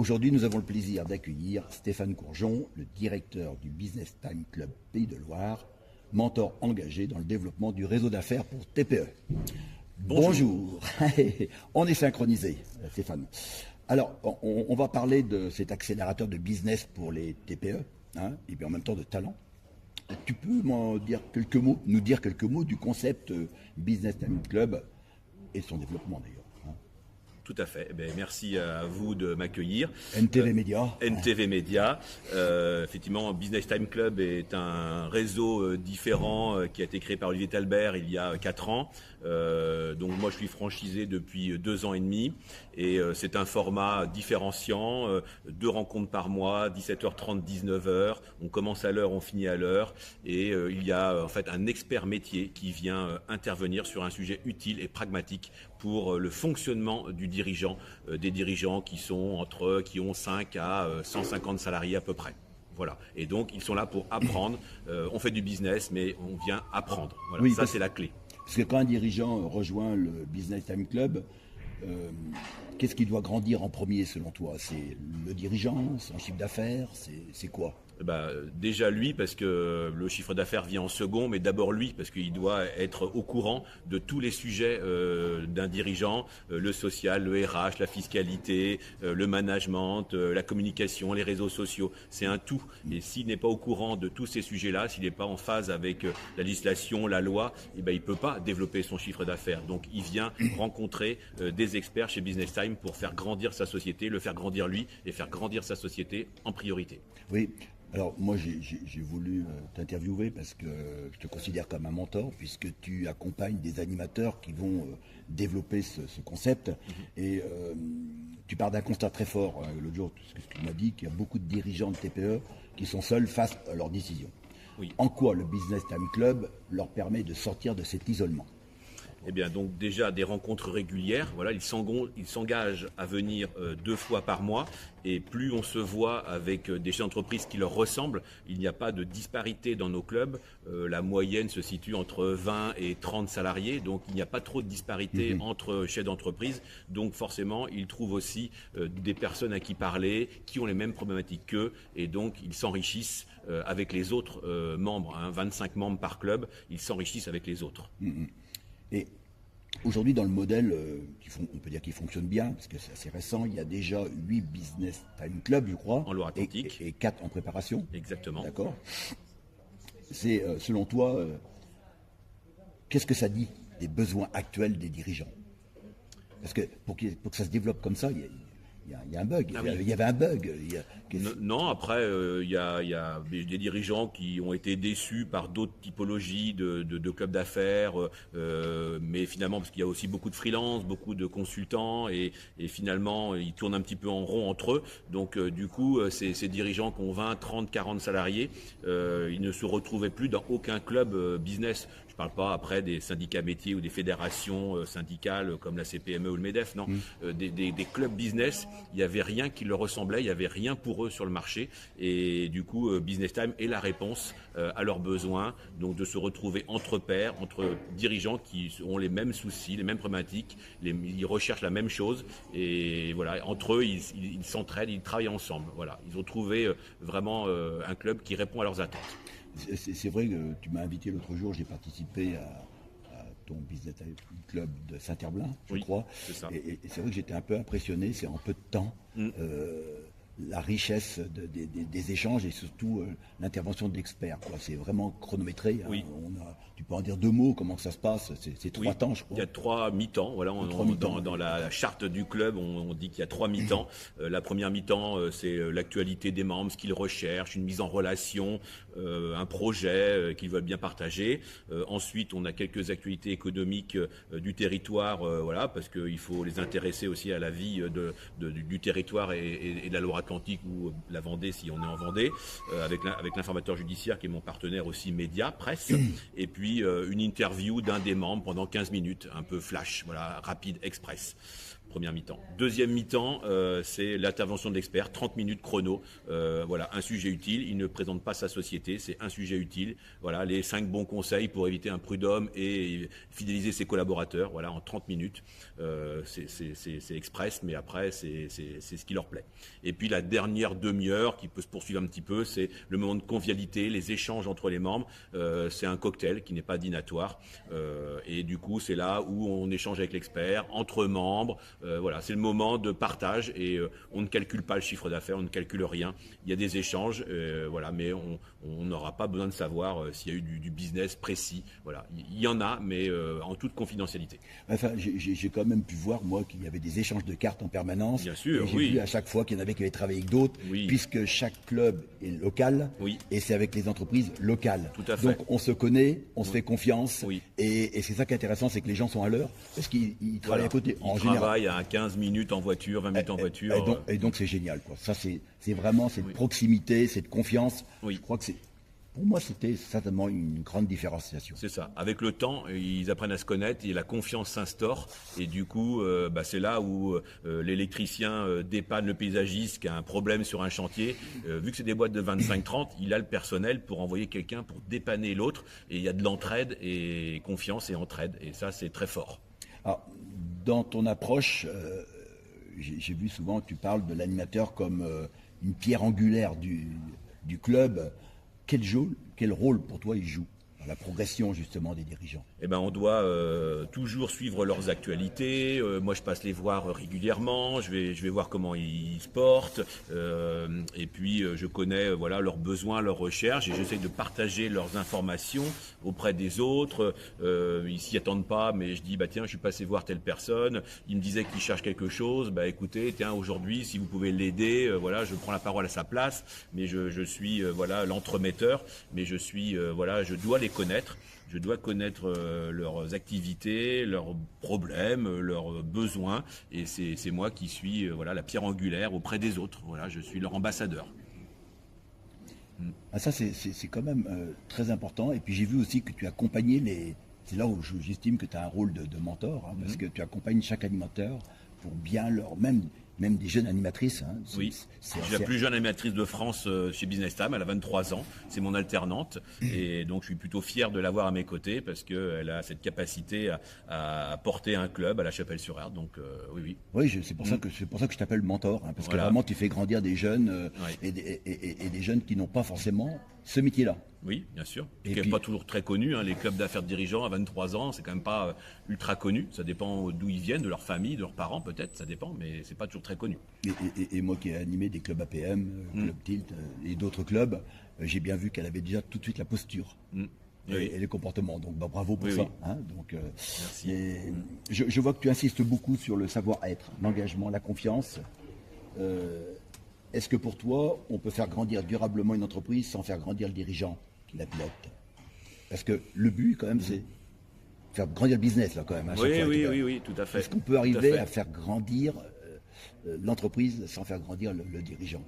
Aujourd'hui, nous avons le plaisir d'accueillir Stéphane Courgeon, le directeur du Business Time Club Pays de Loire, mentor engagé dans le développement du réseau d'affaires pour TPE. Bonjour. On est synchronisé, Stéphane. Alors, on va parler de cet accélérateur de business pour les TPE, et puis en même temps de talent. Tu peux nous dire quelques mots du concept Business Time Club et son développement d'ailleurs. Tout à fait. Merci à vous de m'accueillir. NTV Média. NTV Média. Effectivement, Business Time Club est un réseau différent qui a été créé par Olivier Talbert il y a 4 ans. Donc moi, je suis franchisé depuis 2 ans et demi. Et c'est un format différenciant, 2 rencontres par mois, 17h30, 19h. On commence à l'heure, on finit à l'heure. Et il y a en fait un expert métier qui vient intervenir sur un sujet utile et pragmatique pour le fonctionnement du dirigeant, des dirigeants qui ont 5 à 150 salariés à peu près. Voilà. Et donc, ils sont là pour apprendre. On fait du business, mais on vient apprendre. Voilà. Oui, ça, c'est la clé. Parce que quand un dirigeant rejoint le Business Time Club, qu'est-ce qui doit grandir en premier selon toi? C'est le dirigeant, son chiffre d'affaires, c'est quoi? Déjà lui, parce que le chiffre d'affaires vient en second, mais d'abord lui, parce qu'il doit être au courant de tous les sujets d'un dirigeant, le social, le RH, la fiscalité, le management, la communication, les réseaux sociaux, c'est un tout. Et s'il n'est pas au courant de tous ces sujets-là, s'il n'est pas en phase avec la législation, la loi, il ne peut pas développer son chiffre d'affaires. Donc il vient rencontrer des experts chez Business Time pour faire grandir sa société, le faire grandir lui et faire grandir sa société en priorité. Oui. Alors moi j'ai voulu t'interviewer parce que je te considère comme un mentor puisque tu accompagnes des animateurs qui vont développer ce concept et tu pars d'un constat très fort l'autre jour, ce que tu m'as dit, qu'il y a beaucoup de dirigeants de TPE qui sont seuls face à leurs décisions. Oui. En quoi le Business Time Club leur permet de sortir de cet isolement? Donc déjà des rencontres régulières. Voilà, ils s'engagent à venir 2 fois par mois. Et plus on se voit avec des chefs d'entreprise qui leur ressemblent, il n'y a pas de disparité dans nos clubs. La moyenne se situe entre 20 et 30 salariés. Donc il n'y a pas trop de disparité entre chefs d'entreprise. Donc forcément, ils trouvent aussi des personnes à qui parler, qui ont les mêmes problématiques qu'eux. Et donc ils s'enrichissent avec les autres membres. 25 membres par club, ils s'enrichissent avec les autres. Et aujourd'hui, dans le modèle, on peut dire qu'il fonctionne bien, parce que c'est assez récent, il y a déjà 8 Business Time Club, je crois. En Loire-Atlantique. Et 4 en préparation. Exactement. D'accord. C'est, selon toi, qu'est-ce que ça dit des besoins actuels des dirigeants? Parce que pour que ça se développe comme ça, il y a un bug. Il y avait un bug. Non, après, il y a des dirigeants qui ont été déçus par d'autres typologies de clubs d'affaires, mais finalement, parce qu'il y a aussi beaucoup de freelance, beaucoup de consultants, et finalement, ils tournent un petit peu en rond entre eux. Donc, du coup, ces dirigeants qui ont 20, 30, 40 salariés, ils ne se retrouvaient plus dans aucun club business. Je ne parle pas après des syndicats métiers ou des fédérations syndicales comme la CPME ou le MEDEF, non. Des clubs business, il n'y avait rien qui leur ressemblait, il n'y avait rien pour eux sur le marché. Et du coup, Business Time est la réponse à leurs besoins, donc de se retrouver entre pairs, entre dirigeants qui ont les mêmes soucis, les mêmes problématiques, ils recherchent la même chose. Et voilà, entre eux, ils s'entraident, ils travaillent ensemble. Voilà, ils ont trouvé vraiment un club qui répond à leurs attentes. C'est vrai que tu m'as invité l'autre jour, j'ai participé à ton Business Time Club de Saint-Herblain, je crois. C'est ça. Et c'est vrai que j'étais un peu impressionné, c'est en peu de temps, la richesse des échanges et surtout l'intervention de l'expert. C'est vraiment chronométré. Oui. Tu peux en dire 2 mots, comment ça se passe? C'est 3 temps, je crois. Il y a 3 mi-temps. Voilà, dans la charte du club, on dit qu'il y a 3 mi-temps. La première mi-temps, c'est l'actualité des membres, ce qu'ils recherchent, une mise en relation, un projet qu'ils veulent bien partager. Ensuite, on a quelques actualités économiques du territoire, voilà, parce qu'il faut les intéresser aussi à la vie du territoire et de la Loire-Atlantique ou la Vendée si on est en Vendée, avec l'informateur judiciaire qui est mon partenaire aussi média, presse, et puis une interview d'un des membres pendant 15 minutes, un peu flash, voilà, rapide, express. première mi-temps. Deuxième mi-temps, c'est l'intervention de l'expert, 30 minutes chrono. Voilà, un sujet utile. Il ne présente pas sa société, c'est un sujet utile. Voilà, les 5 bons conseils pour éviter un prud'homme et fidéliser ses collaborateurs. Voilà, en 30 minutes. C'est express, mais après, c'est ce qui leur plaît. Et puis la dernière demi-heure, qui peut se poursuivre un petit peu, c'est le moment de convivialité, les échanges entre les membres. C'est un cocktail qui n'est pas dînatoire. Et du coup, c'est là où on échange avec l'expert, entre membres. Voilà, c'est le moment de partage et on ne calcule pas le chiffre d'affaires, on ne calcule rien. Il y a des échanges, voilà, mais on n'aura pas besoin de savoir s'il y a eu du business précis. Voilà, il y en a, mais en toute confidentialité. Enfin, j'ai quand même pu voir, moi, qu'il y avait des échanges de cartes en permanence. Bien sûr, et j'ai oui. vu à chaque fois qu'il y en avait qui avaient travaillé avec d'autres, Oui. puisque chaque club est local, Oui. et c'est avec les entreprises locales. Tout à fait. Donc on se connaît, on se fait confiance, Oui. et c'est ça qui est intéressant, c'est que les gens sont à l'heure, parce qu'ils travaillent Voilà. à côté, en Ils général. travaillent à 15 minutes en voiture, 20 minutes en voiture. Et donc c'est génial, quoi. Ça c'est vraiment cette proximité, cette confiance. Oui. Je crois que pour moi c'était certainement une grande différenciation. C'est ça. Avec le temps, ils apprennent à se connaître et la confiance s'instaure. Et du coup, c'est là où l'électricien dépanne le paysagiste qui a un problème sur un chantier. Vu que c'est des boîtes de 25-30, il a le personnel pour envoyer quelqu'un pour dépanner l'autre. Et il y a de l'entraide et confiance et entraide. Et ça, c'est très fort. Alors, dans ton approche, j'ai vu souvent que tu parles de l'animateur comme une pierre angulaire du club. Quel rôle pour toi il joue dans la progression justement des dirigeants? Eh ben, on doit toujours suivre leurs actualités. Moi, je passe les voir régulièrement. Je vais voir comment ils se portent. Et puis, je connais voilà leurs besoins, leurs recherches, et j'essaie de partager leurs informations auprès des autres. Ils s'y attendent pas, mais je dis tiens, je suis passé voir telle personne. Il me disait qu'il cherche quelque chose. Écoutez, tiens, aujourd'hui, si vous pouvez l'aider, voilà, je prends la parole à sa place. Mais je suis voilà l'entremetteur. Mais je suis voilà, je dois les connaître. Je dois connaître leurs activités, leurs problèmes, leurs besoins, et c'est moi qui suis voilà la pierre angulaire auprès des autres. Voilà, je suis leur ambassadeur. Ah, ça c'est quand même très important. Et puis j'ai vu aussi que tu accompagnais c'est là où j'estime que tu as un rôle de mentor, hein, parce que tu accompagnes chaque animateur pour bien même des jeunes animatrices. Hein. Oui, j'ai la plus jeune animatrice de France chez Business Time, elle a 23 ans, c'est mon alternante, et donc je suis plutôt fier de l'avoir à mes côtés parce qu'elle a cette capacité à porter un club à La Chapelle-sur-Erdre, donc oui. Oui, c'est pour ça que je t'appelle mentor, hein, parce que vraiment tu fais grandir des jeunes et des jeunes qui n'ont pas forcément ce métier-là. Oui, bien sûr. Et qui n'est puis, pas toujours très connu. Hein. Les clubs d'affaires de dirigeants à 23 ans, c'est quand même pas ultra connu. Ça dépend d'où ils viennent, de leur famille, de leurs parents peut-être, ça dépend, mais c'est pas toujours très connu. Et moi qui ai animé des clubs APM, Club Tilt et d'autres clubs, j'ai bien vu qu'elle avait déjà tout de suite la posture. Et les comportements. Donc bravo pour ça. Hein. Donc, merci. Je vois que tu insistes beaucoup sur le savoir-être, l'engagement, la confiance. Est-ce que pour toi, on peut faire grandir durablement une entreprise sans faire grandir le dirigeant qui la pilote? Parce que le but, quand même, c'est faire grandir le business, là, quand même. Oui, tout à fait. Est-ce qu'on peut arriver à faire grandir l'entreprise sans faire grandir le dirigeant?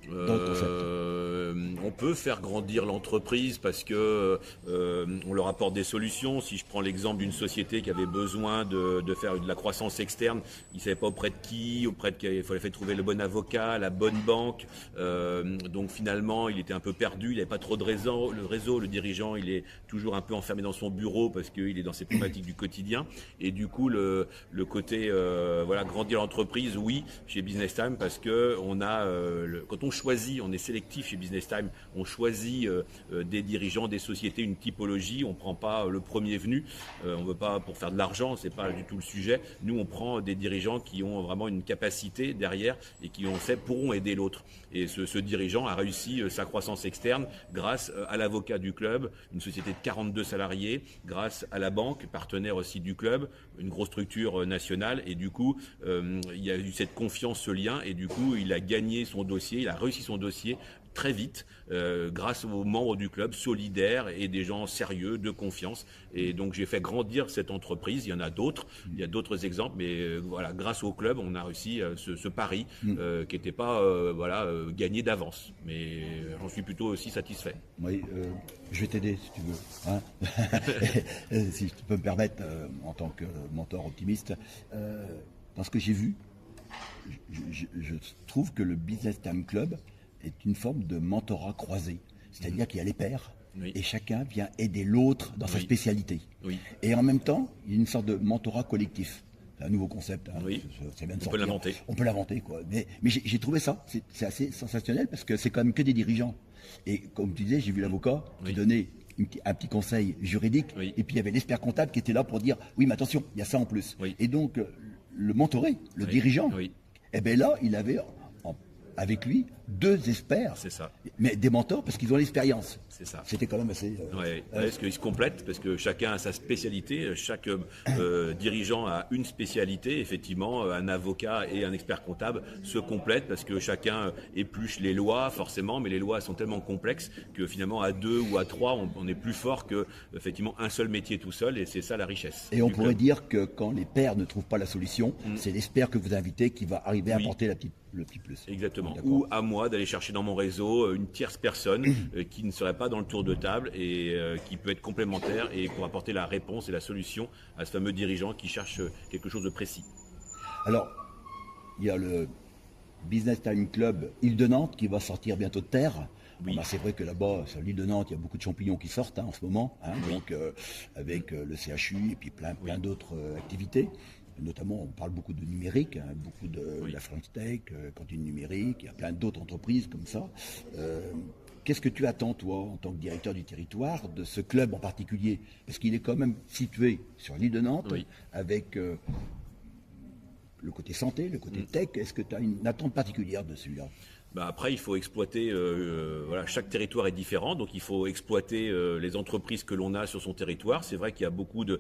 On peut faire grandir l'entreprise parce que on leur apporte des solutions. Si je prends l'exemple d'une société qui avait besoin de faire de la croissance externe, il ne savait pas auprès de qui, il fallait trouver le bon avocat, la bonne banque. Donc finalement, il était un peu perdu, il n'avait pas trop de réseau. Le dirigeant, il est toujours un peu enfermé dans son bureau parce qu'il est dans ses problématiques du quotidien. Et du coup, le côté grandir l'entreprise, oui, chez Business Time, parce que on a quand on choisit, on est sélectif chez Business Time, on choisit des dirigeants, des sociétés, une typologie, on ne prend pas le premier venu, on ne veut pas pour faire de l'argent, c'est pas du tout le sujet. Nous, on prend des dirigeants qui ont vraiment une capacité derrière et qui, on sait, pourront aider l'autre. Et ce dirigeant a réussi sa croissance externe grâce à l'avocat du club, une société de 42 salariés, grâce à la banque, partenaire aussi du club, une grosse structure nationale, et du coup, il y a eu cette confiance, ce lien, et du coup, il a gagné son dossier, il a réussi son dossier très vite grâce aux membres du club solidaires et des gens sérieux, de confiance. Et donc j'ai fait grandir cette entreprise. Il y en a d'autres, il y a d'autres exemples, mais voilà, grâce au club, on a réussi ce pari qui n'était pas gagné d'avance. Mais j'en suis plutôt aussi satisfait. Oui, je vais t'aider si tu veux. Hein. Si je peux me permettre, en tant que mentor optimiste. dans ce que j'ai vu, je trouve que le Business Time Club est une forme de mentorat croisé. C'est-à-dire qu'il y a les pairs, et chacun vient aider l'autre dans sa spécialité. Et en même temps, il y a une sorte de mentorat collectif. C'est un nouveau concept. Hein. Ça vient de sortir. On peut l'inventer. On peut l'inventer, quoi. Mais j'ai trouvé ça, c'est assez sensationnel parce que c'est quand même que des dirigeants. Et comme tu disais, j'ai vu l'avocat qui donnait un petit conseil juridique, et puis il y avait l'expert comptable qui était là pour dire oui, mais attention, il y a ça en plus. Et donc, le mentoré, le dirigeant, eh bien là, il avait avec lui 2 experts, mais des mentors parce qu'ils ont l'expérience. C'est ça. C'était quand même assez... parce qu'ils se complètent, parce que chacun a sa spécialité, chaque dirigeant a une spécialité, effectivement, un avocat et un expert comptable se complètent parce que chacun épluche les lois, forcément, mais les lois sont tellement complexes que finalement à 2 ou à 3, on est plus fort que effectivement un seul métier tout seul, et c'est ça la richesse. Et on pourrait dire que quand les pairs ne trouvent pas la solution, c'est l'expert que vous invitez qui va arriver à apporter le petit plus. Exactement. Ou à moi d'aller chercher dans mon réseau une tierce personne qui ne serait pas dans le tour de table et qui peut être complémentaire et pour apporter la réponse et la solution à ce fameux dirigeant qui cherche quelque chose de précis. Alors, il y a le Business Time Club Île de Nantes qui va sortir bientôt de terre. C'est vrai que là-bas, sur l'île de Nantes, il y a beaucoup de champignons qui sortent en ce moment, donc avec le CHU et puis plein d'autres activités. Notamment, on parle beaucoup de numérique, beaucoup de la French Tech, cantine numérique, il y a plein d'autres entreprises comme ça. Qu'est-ce que tu attends, toi, en tant que directeur du territoire, de ce club en particulier? Parce qu'il est quand même situé sur l'île de Nantes, avec le côté santé, le côté tech. Est-ce que tu as une attente particulière de celui-là? Après, il faut exploiter, chaque territoire est différent, donc il faut exploiter les entreprises que l'on a sur son territoire. C'est vrai qu'il y a beaucoup de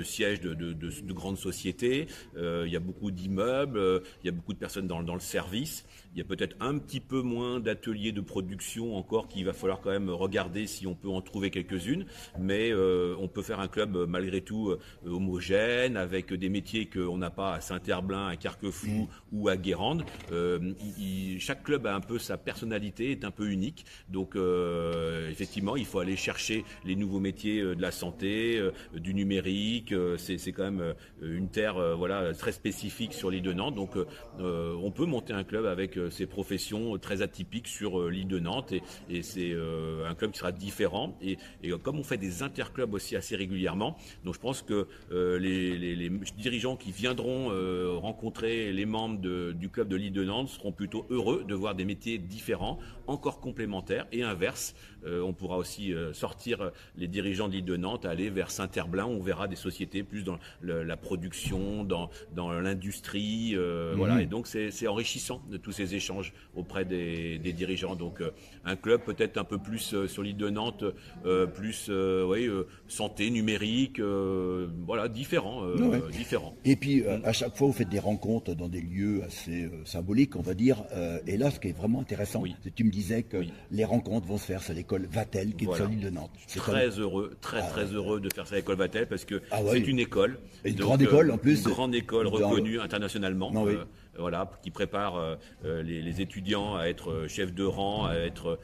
sièges de grandes sociétés, il y a beaucoup d'immeubles, il y a beaucoup de personnes dans le service. Il y a peut-être un petit peu moins d'ateliers de production encore qu'il va falloir quand même regarder si on peut en trouver quelques-unes, mais on peut faire un club malgré tout homogène, avec des métiers qu'on n'a pas à Saint-Herblain, à Carquefou ou à Guérande. Chaque club a un peu sa personnalité, est un peu unique. Donc effectivement, il faut aller chercher les nouveaux métiers de la santé, du numérique. C'est quand même une terre très spécifique sur l'île de Nantes. Donc on peut monter un club avec ces professions très atypiques sur l'île de Nantes. Et c'est un club qui sera différent. Et comme on fait des interclubs aussi assez régulièrement, donc je pense que les dirigeants qui viendront rencontrer les membres du club de l'île de Nantes seront plutôt heureux de voir des métiers différents, encore complémentaires, et inverse. On pourra aussi sortir les dirigeants de l'île de Nantes, aller vers Saint-Herblain, où on verra des sociétés plus dans la production, dans l'industrie, et donc c'est enrichissant de tous ces échanges auprès des dirigeants. Donc un club peut-être un peu plus sur l'île de Nantes, plus santé, numérique, différent. Et puis à chaque fois vous faites des rencontres dans des lieux assez symboliques, on va dire, et là ce qui est vraiment intéressant, c'est que tu me disais que les rencontres vont se faire sur l'école Vatel qui est sur l'île de Nantes. Très heureux de faire ça à l'école Vatel parce que c'est une école. Une grande école en plus. Une grande école reconnue internationalement. Qui prépare les étudiants à être chefs de rang, à être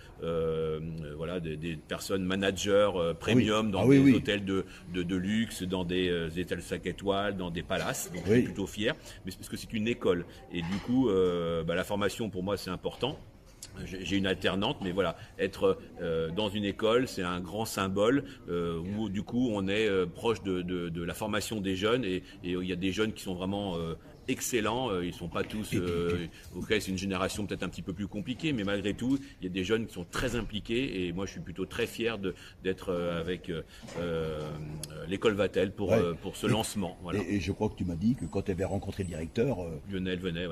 des personnes managers premium dans des hôtels de luxe, dans des hôtels 5 étoiles, dans des palaces. Donc je suis plutôt fier, mais parce que c'est une école. Et du coup, la formation pour moi c'est important. J'ai une alternante, mais être dans une école, c'est un grand symbole où du coup on est proche de la formation des jeunes et il y a des jeunes qui sont vraiment excellents, ils sont pas tous c'est une génération peut-être un petit peu plus compliquée, mais malgré tout il y a des jeunes qui sont très impliqués et moi je suis plutôt très fier d'être avec l'école Vatel pour ce lancement. Et je crois que tu m'as dit que quand tu avais rencontré le directeur Lionel venait,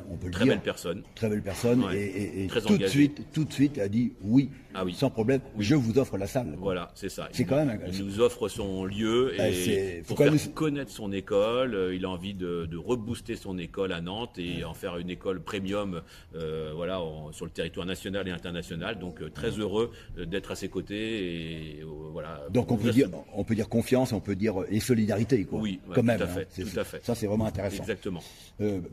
on peut le très dire, belle personne et très tout de suite a dit oui. Sans problème, je vous offre la salle. Voilà, c'est ça. C'est quand même. Il nous offre son lieu et pour faire connaître son école, il a envie de rebooster son école à Nantes et en faire une école premium, sur le territoire national et international. Donc très heureux d'être à ses côtés et Donc on peut dire confiance, on peut dire et solidarité, quoi. Oui, quand même. Tout à fait. Ça c'est vraiment intéressant. Exactement.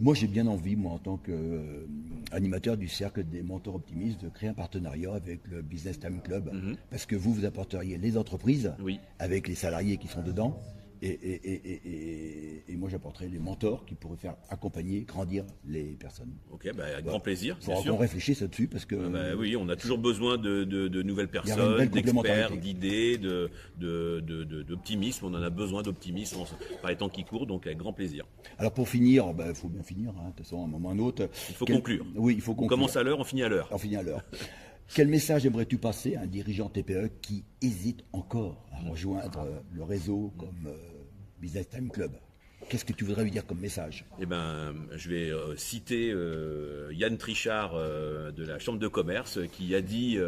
Moi j'ai bien envie, moi en tant qu'animateur du cercle des mentors optimistes, de créer un partenariat avec le Business Time Club, parce que vous apporteriez les entreprises avec les salariés qui sont dedans. Et moi, j'apporterai les mentors qui pourraient faire accompagner, grandir les personnes. Ok, avec grand plaisir. Il faudra qu'on réfléchisse là-dessus parce que. Oui, on a toujours besoin de nouvelles personnes, d'experts, d'idées, d'optimisme. On en a besoin d'optimisme par les temps qui courent, donc avec grand plaisir. Alors pour finir, il faut bien finir, de toute façon, à un moment ou à un autre. Il faut conclure. Oui, il faut conclure. On commence à l'heure, on finit à l'heure. On finit à l'heure. Quel message aimerais-tu passer à un dirigeant TPE qui hésite encore à rejoindre le réseau comme Business Time Club? Qu'est-ce que tu voudrais lui dire comme message? Je vais citer Yann Trichard de la Chambre de commerce qui a dit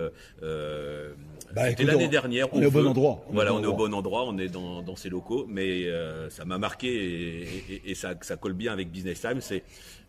c'était l'année dernière. On est au bon endroit. On est au bon endroit, on est dans ces locaux, mais ça m'a marqué et ça colle bien avec Business Time. C'est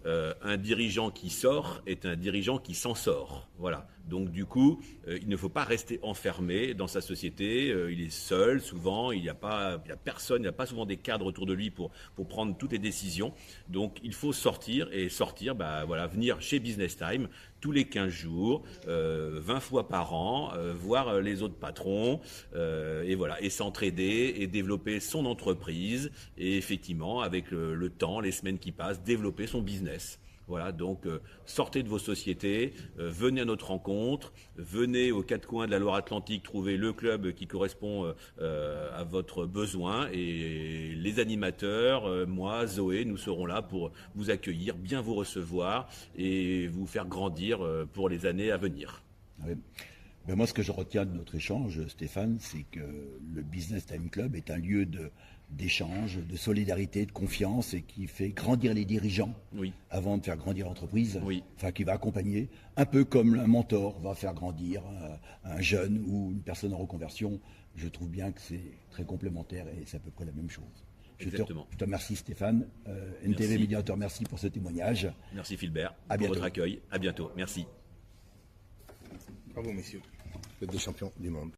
un dirigeant qui sort est un dirigeant qui s'en sort. Voilà. Donc du coup, il ne faut pas rester enfermé dans sa société. Il est seul souvent. Il n'y a personne. Il n'y a pas souvent des cadres autour de lui pour prendre toutes les décisions. Donc il faut sortir venir chez Business Time tous les 15 jours, 20 fois par an, voir les autres patrons et s'entraider et développer son entreprise et effectivement avec le temps, les semaines qui passent, développer son business. Voilà, donc sortez de vos sociétés, venez à notre rencontre, venez aux quatre coins de la Loire-Atlantique trouver le club qui correspond à votre besoin et les animateurs, moi, Zoé, nous serons là pour vous accueillir, bien vous recevoir et vous faire grandir pour les années à venir. Oui. Moi, ce que je retiens de notre échange, Stéphane, c'est que le Business Time Club est un lieu d'échange, de solidarité, de confiance et qui fait grandir les dirigeants avant de faire grandir l'entreprise, qui va accompagner, un peu comme un mentor va faire grandir un jeune ou une personne en reconversion. Je trouve bien que c'est très complémentaire et c'est à peu près la même chose. Je te remercie Stéphane, NTV Média te remercie pour ce témoignage. Merci Philbert pour votre accueil, à bientôt, merci. Bravo messieurs, vous êtes des champions du monde.